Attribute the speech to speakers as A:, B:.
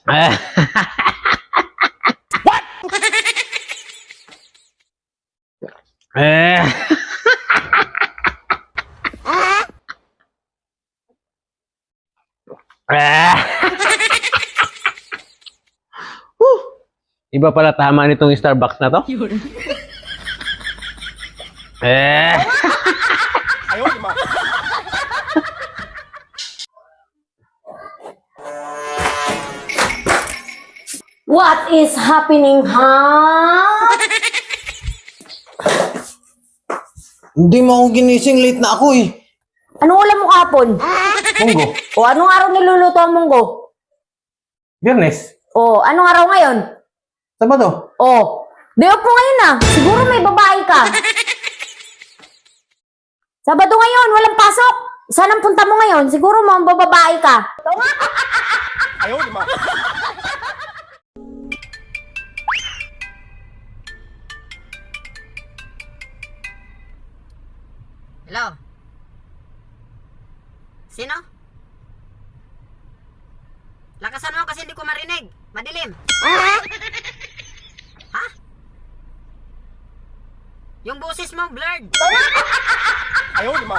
A: Ah. Eh. Ah. Iba pala tama nitong Starbucks na to. Eh.
B: What is happening, ha?
C: Hindi mo ako ginising, late na ako eh.
B: Anong ulam mo kahapon?
C: Munggo,
B: O anong araw niluluto ang munggo?
C: Biyernes,
B: O anong araw ngayon?
C: Sabado.
B: O, day off mo ngayon ah. Siguro may babae ka. Sabado ngayon, walang pasok. Saan ang punta mo ngayon? Siguro bababae ka.
D: Hello? Sino? Lakasan mo kasi hindi ko marinig. Madilim. Ha? Yung boses mo blurred. Ayaw, di ba?